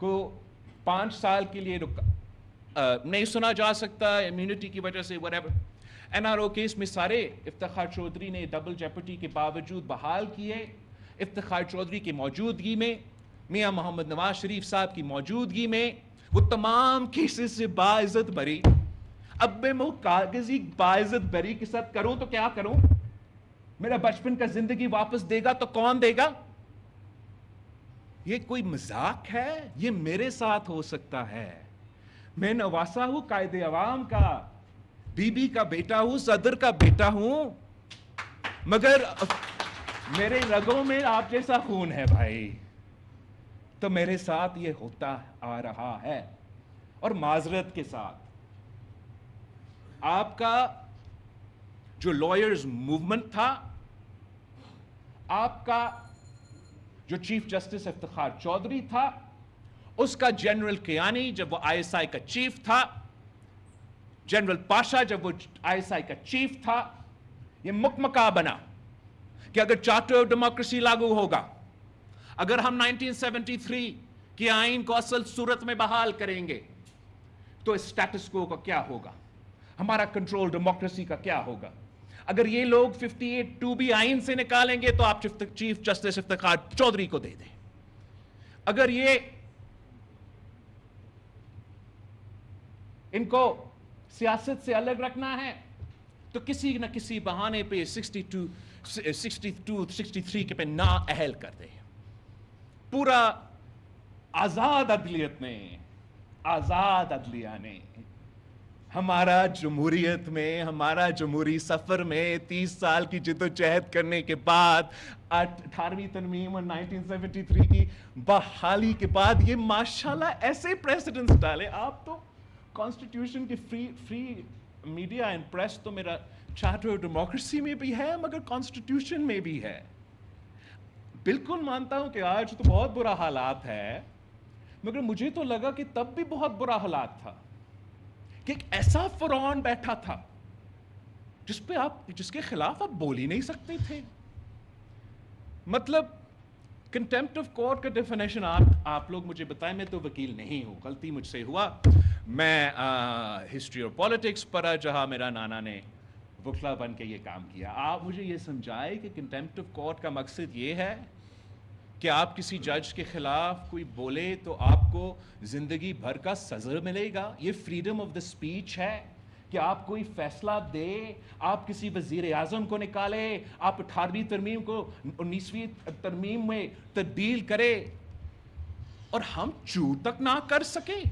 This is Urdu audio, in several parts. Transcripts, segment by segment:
کو 5 سال کے لیے نہیں سنا جا سکتا امیونٹی کی وجہ سے whatever. NRO کیس میں سارے افتخار چودھری نے ڈبل جیپٹی کے باوجود بحال کیے. افتخار چودھری کی موجودگی میں, میاں محمد نواز شریف صاحب کی موجودگی میں وہ تمام کیسز سے باعزت بری. اب میں وہ کاغذی باعزت بری کے ساتھ کروں تو کیا کروں؟ میرا بچپن کا زندگی واپس دے گا تو کون دے گا؟ یہ کوئی مذاق ہے؟ یہ میرے ساتھ ہو سکتا ہے. میں نواسا ہوں قائد عوام کا, بی بی کا بیٹا ہوں, صدر کا بیٹا ہوں, مگر میرے رگوں میں آپ جیسا خون ہے بھائی. تو میرے ساتھ یہ ہوتا آ رہا ہے. اور معذرت کے ساتھ آپ کا جو لائرز موومنٹ تھا, آپ کا جو چیف جسٹس افتخار چودھری تھا, اس کا جنرل کیانی جب وہ آئی ایس آئی کا چیف تھا, جنرل پاشا جب وہ آئی ایس آئی کا چیف تھا, یہ مکمکا بنا کہ اگر چارٹر آف ڈیموکریسی لاگو ہوگا, اگر ہم 1973 کے آئین کو اصل صورت میں بحال کریں گے تو اسٹیٹس کو کا کیا ہوگا, ہمارا کنٹرول ڈیموکریسی کا کیا ہوگا. اگر یہ لوگ 58(2) بھی آئین سے نکالیں گے تو آپ چیف جسٹس افتخار چودھری کو دے دیں. اگر یہ ان کو سیاست سے الگ رکھنا ہے تو کسی نہ کسی بہانے پہ 63 کے پہ نااہل کر دیں. پورا آزاد عدلیت نے, آزاد عدلیہ نے ہمارا جمہوریت میں, ہمارا جمہوری سفر میں 30 سال کی جدوجہد کرنے کے بعد 18ویں ترمیم اور 1973 کی بحالی کے بعد یہ ماشاءاللہ ایسے پریسیڈنٹس ڈالے. آپ تو کانسٹیٹیوشن کی فری میڈیا اینڈ پریس تو میرا چارٹر آف ڈیموکریسی میں بھی ہے مگر کانسٹیٹیوشن میں بھی ہے. بالکل مانتا ہوں کہ آج تو بہت برا حالات ہے, مگر مجھے تو لگا کہ تب بھی بہت برا حالات تھا کہ ایک ایسا فرعون بیٹھا تھا جس کے خلاف آپ بول ہی نہیں سکتے تھے. مطلب کنٹیمپٹ آف کورٹ کا ڈیفینیشن آپ لوگ مجھے بتائیں. میں تو وکیل نہیں ہوں, غلطی مجھ سے ہوا. میں ہسٹری اور پالیٹکس پڑھا جہاں میرا نانا نے وکلا بن کے یہ کام کیا. آپ مجھے یہ سمجھائے کہ کنٹیمپٹ آف کورٹ کا مقصد یہ ہے کہ آپ کسی جج کے خلاف کوئی بولے تو آپ کو زندگی بھر کا سزا ملے گا. یہ فریڈم آف دا اسپیچ ہے کہ آپ کوئی فیصلہ دے, آپ کسی وزیر اعظم کو نکالے, آپ 18ویں ترمیم کو 19ویں ترمیم میں تبدیل کرے اور ہم چو تک نہ کر سکے.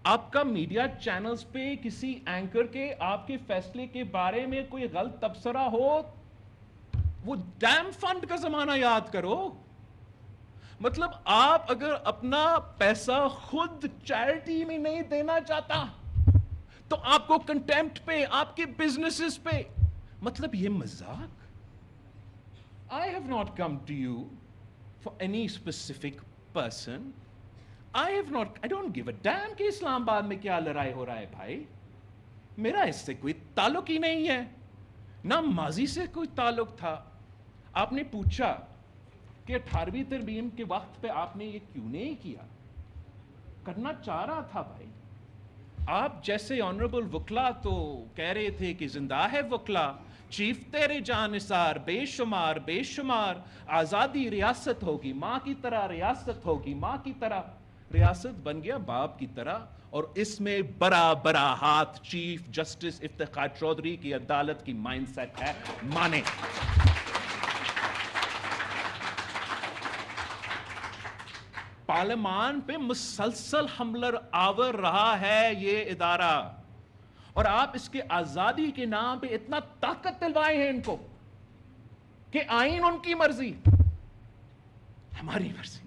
آپ کا میڈیا چینلز پہ کسی اینکر کے آپ کے فیصلے کے بارے میں کوئی غلط تبصرہ ہو, وہ ڈیم فنڈ کا زمانہ یاد کرو. مطلب آپ اگر اپنا پیسہ خود چیریٹی میں نہیں دینا چاہتا تو آپ کو کنٹیمپٹ پہ, آپ کے بزنسز پہ, مطلب یہ مذاق. I have not come to you for any specific person. I don't give a damn کہ اسلام آباد میں کیا لڑائی ہو رہا ہے بھائی. میرا اس سے کوئی تعلق ہی نہیں ہے, نہ ماضی سے کوئی تعلق تھا. آپ نے پوچھا کہ 18ویں ترمیم کے وقت پہ آپ نے یہ کیوں نہیں کیا, کرنا چاہ رہا تھا بھائی. آپ جیسے آنریبل وکلا تو کہہ رہے تھے کہ زندہ ہے وکلا, چیف تیرے جانثار بے شمار بے شمار, آزادی ریاست ہوگی ماں کی طرح, ریاست ہوگی ماں کی طرح. ریاست بن گیا باپ کی طرح, اور اس میں بڑا بڑا ہاتھ چیف جسٹس افتخار چودھری کی عدالت کی مائنڈ سیٹ ہے, مانے. پارلیمان پہ مسلسل حملہ آور رہا ہے یہ ادارہ, اور آپ اس کے آزادی کے نام پہ اتنا طاقت دلوائے ہیں ان کو کہ آئین ان کی مرضی, ہماری مرضی نہیں.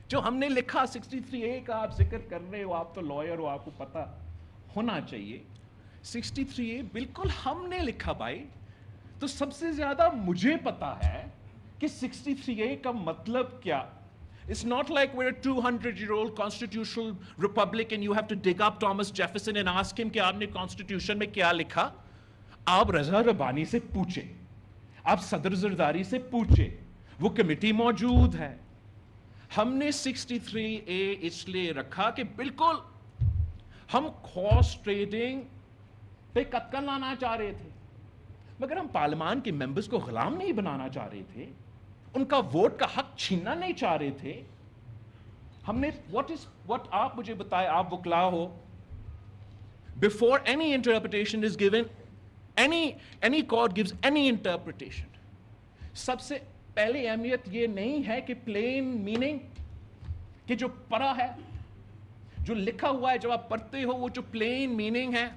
جو ہم نے لکھا 63A کا آپ ذکر کر رہے ہو, آپ تو لائر ہو, آپ کو پتا ہونا چاہیے. 63A بالکل ہم نے لکھا بھائی. تو سب سے زیادہ مجھے پتا ہے کہ 63A کا مطلب کیا. It's not like we're a 200-year-old constitutional republic and you have to dig up Thomas Jefferson and ask him کہ آپ نے constitution میں کیا لکھا. آپ رضا ربانی سے پوچھیں, آپ صدر زرداری سے پوچھیں, وہ کمیٹی موجود ہے. ہم نے 63A اس لیے رکھا کہ بالکل ہم ہارس ٹریڈنگ پہ قتل لانا چاہ رہے تھے، مگر ہم پارلیمان کے ممبرز کو غلام نہیں بنانا چاہ رہے تھے، ان کا ووٹ کا حق چھیننا نہیں چاہ رہے تھے. ہم نے what آپ مجھے بتائے، آپ وکلا ہو، before any interpretation is given, any court gives any interpretation, سب سے پہلے اہمیت یہ نہیں ہے کہ پلین میننگ، کہ جو پڑھا ہے، جو لکھا ہوا ہے، جب آپ پڑھتے ہو وہ جو پلین میننگ ہے،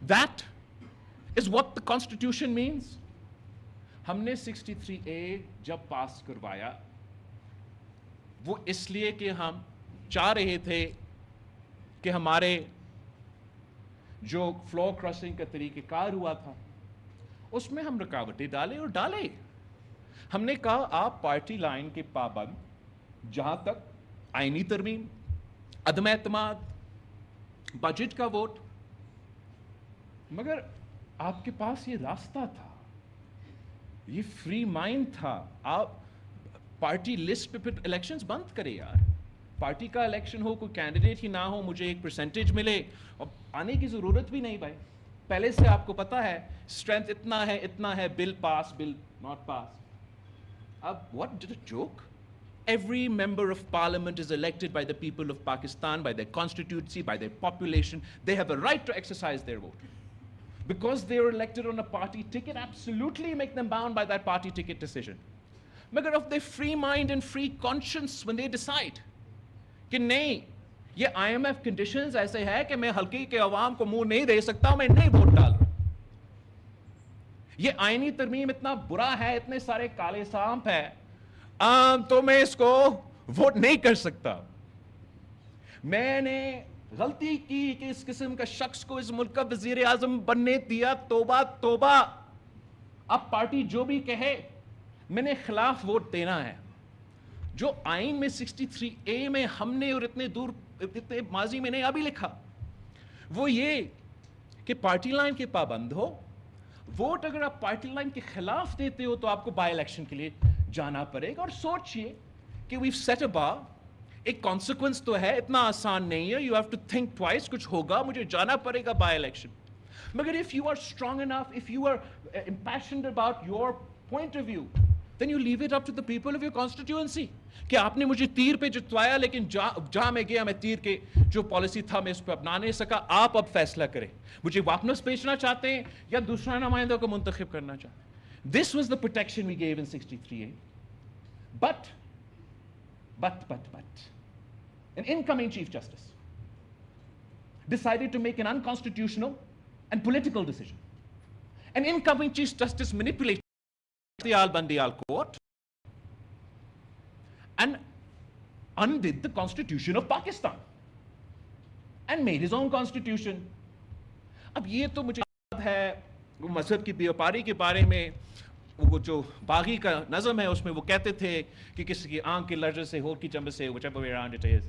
that is what the constitution means. ہم نے 63A جب پاس کروایا وہ اس لیے کہ ہم چاہ رہے تھے کہ ہمارے جو فلور کراسنگ کا طریقہ کار ہوا تھا اس میں ہم رکاوٹیں ڈالیں اور ڈالیں. ہم نے کہا آپ پارٹی لائن کے پابند، جہاں تک آئینی ترمیم، عدم اعتماد، بجٹ کا ووٹ، مگر آپ کے پاس یہ راستہ تھا، یہ فری مائنڈ تھا. آپ پارٹی لسٹ پہ پھر الیکشنز بند کرے یار. پارٹی کا الیکشن ہو، کوئی کینڈیڈیٹ ہی نہ ہو، مجھے ایک پرسنٹیج ملے، اور آنے کی ضرورت بھی نہیں بھائی. پہلے سے آپ کو پتا ہے اسٹرینتھ اتنا ہے، بل پاس، بل ناٹ پاس. اب what did a joke? Every member of parliament is elected by the people of Pakistan, by their constituency, by their population. They have a right to exercise their vote. Because they are elected on a party ticket, absolutely make them bound by that party ticket decision. Magar of their free mind and free conscience when they decide کہ نہیں یہ IMF conditions ایسے ہے کہ میں ہلکی کے عوام کو منہ نہیں دے سکتا، میں نہیں ووٹ ڈال رہا. یہ آئینی ترمیم اتنا برا ہے، اتنے سارے کالے سانپ ہے، تو میں اس کو ووٹ نہیں کر سکتا. میں نے غلطی کی کہ اس قسم کا شخص کو اس ملک کا وزیر اعظم بننے دیا. توبہ توبہ. اب پارٹی جو بھی کہے میں نے خلاف ووٹ دینا ہے. جو آئین میں 63A میں ہم نے اور اتنے ماضی میں نے ابھی لکھا وہ یہ کہ پارٹی لائن کے پابند ہو. ووٹ اگر آپ پارٹی لائن کے خلاف دیتے ہو تو آپ کو بائی الیکشن کے لیے جانا پڑے گا. اور سوچئے کہ we've set a bar, ایک کانسیکوینس تو ہے، اتنا آسان نہیں ہے. You have to think twice, کچھ ہوگا، مجھے جانا پڑے گا بائی الیکشن. مگر if you are strong enough, if you are impassioned about your point of view, then you leave it up to the people of your constituency. کہ آپ نے مجھے تیر پہ جتوایا، لیکن جہاں میں گیا میں تیر کے جو پالیسی تھا میں اس پہ اپنا نہیں سکا. آپ اب فیصلہ کریں، مجھے واپس بھیجنا چاہتے ہیں یا دوسرا نمائندہ کو منتخب کرنا چاہتے ہیں. This was the protection we gave in 63A. But an incoming Chief Justice decided to make an unconstitutional and political decision. An incoming Chief Justice manipulated the Al-Bandiyal court and undid the Constitution of Pakistan and made his own constitution. اب یہ تو مجھے یاد ہے وہ مذہب کی بیوپاری کے بارے میں، وہ جو باغی کا نظم ہے اس میں وہ کہتے تھے کہ کسی کی آنکھ کے لرزے سے، ہونٹ کی چمب سے، whichever way around it is.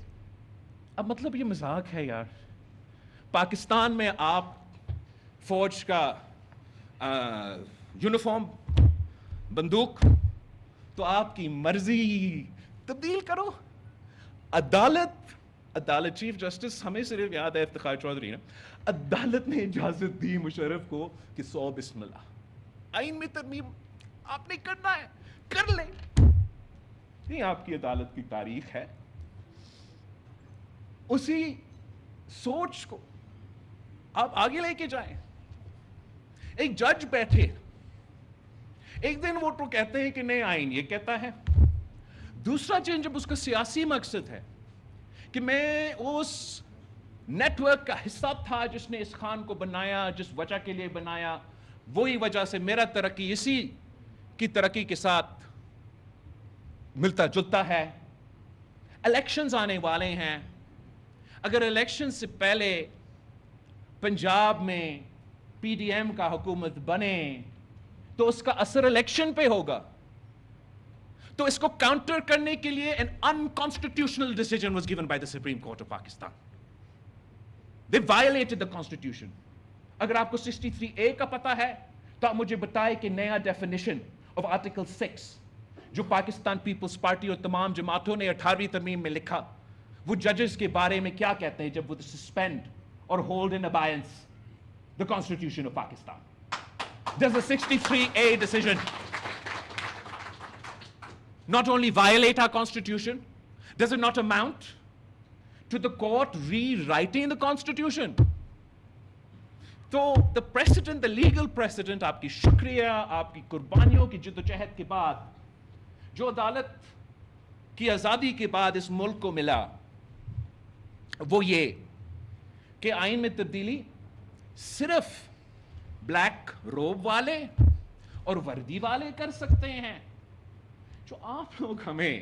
اب مطلب یہ مذاق ہے یار. پاکستان میں آپ فوج کا یونیفارم، بندوق، تو آپ کی مرضی تبدیل کرو. عدالت چیف جسٹس ہمیں صرف یاد ہے افتخار چودھری نے، عدالت نے اجازت دی مشرف کو کہ 100 بسم اللہ. آئین میں ترمیم آپ نے کرنا ہے، کر لیں. یہ آپ کی عدالت کی تاریخ ہے. اسی سوچ کو آپ آگے لے کے جائیں. ایک جج بیٹھے، ایک دن وہ تو کہتے ہیں کہ نہیں آئین یہ کہتا ہے، دوسرا دن جب اس کا سیاسی مقصد ہے کہ میں اس نیٹ ورک کا حصہ تھا جس نے اس خان کو بنایا، جس وجہ کے لیے بنایا، وہی وجہ سے میرا ترقی اسی کی ترقی کے ساتھ ملتا جلتا ہے. الیکشنز آنے والے ہیں، اگر الیکشن سے پہلے پنجاب میں پی ڈی ایم کا حکومت بنے تو اس کا اثر الیکشن پہ ہوگا. تو اس کو کاؤنٹر کرنے کے لیے an unconstitutional decision was given by the Supreme Court of Pakistan. They violated the constitution. اگر آپ کو 63A کا پتا ہے تو آپ مجھے بتائیں کہ نیا definition of Article 6 جو پاکستان پیپلز پارٹی اور تمام جماعتوں نے 18ویں ترمیم میں لکھا، وہ ججز کے بارے میں کیا کہتے ہیں جب وہ سسپینڈ اور hold in abeyance the Constitution of Pakistan. Does the 63A decision not only violate our Constitution, does it not amount to the court rewriting the Constitution? تو the precedent, the legal precedent، آپ کی شکریہ، آپ کی قربانیوں کی جدوجہد کے بعد جو عدالت کی آزادی کے بعد اس ملک کو ملا، وہ یہ کہ آئین میں تبدیلی صرف بلیک روب والے اور وردی والے کر سکتے ہیں. جو آپ لوگ ہمیں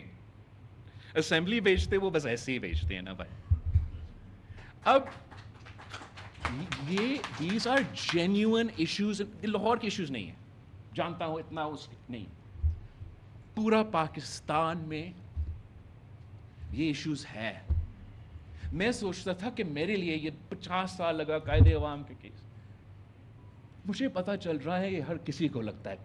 اسمبلی بھیجتے وہ بس ایسے ہی بھیجتے ہیں نا بھائی. اب یہ these are genuine issues, Lahore کے ایشوز نہیں ہیں، جانتا ہوں اتنا اس نہیں، پورا پاکستان میں یہ ایشوز ہے. میں سوچتا تھا کہ میرے لیے یہ 50 سال لگا قائد عوام کے کیس، مجھے پتا چل رہا ہے یہ ہر کسی کو لگتا ہے.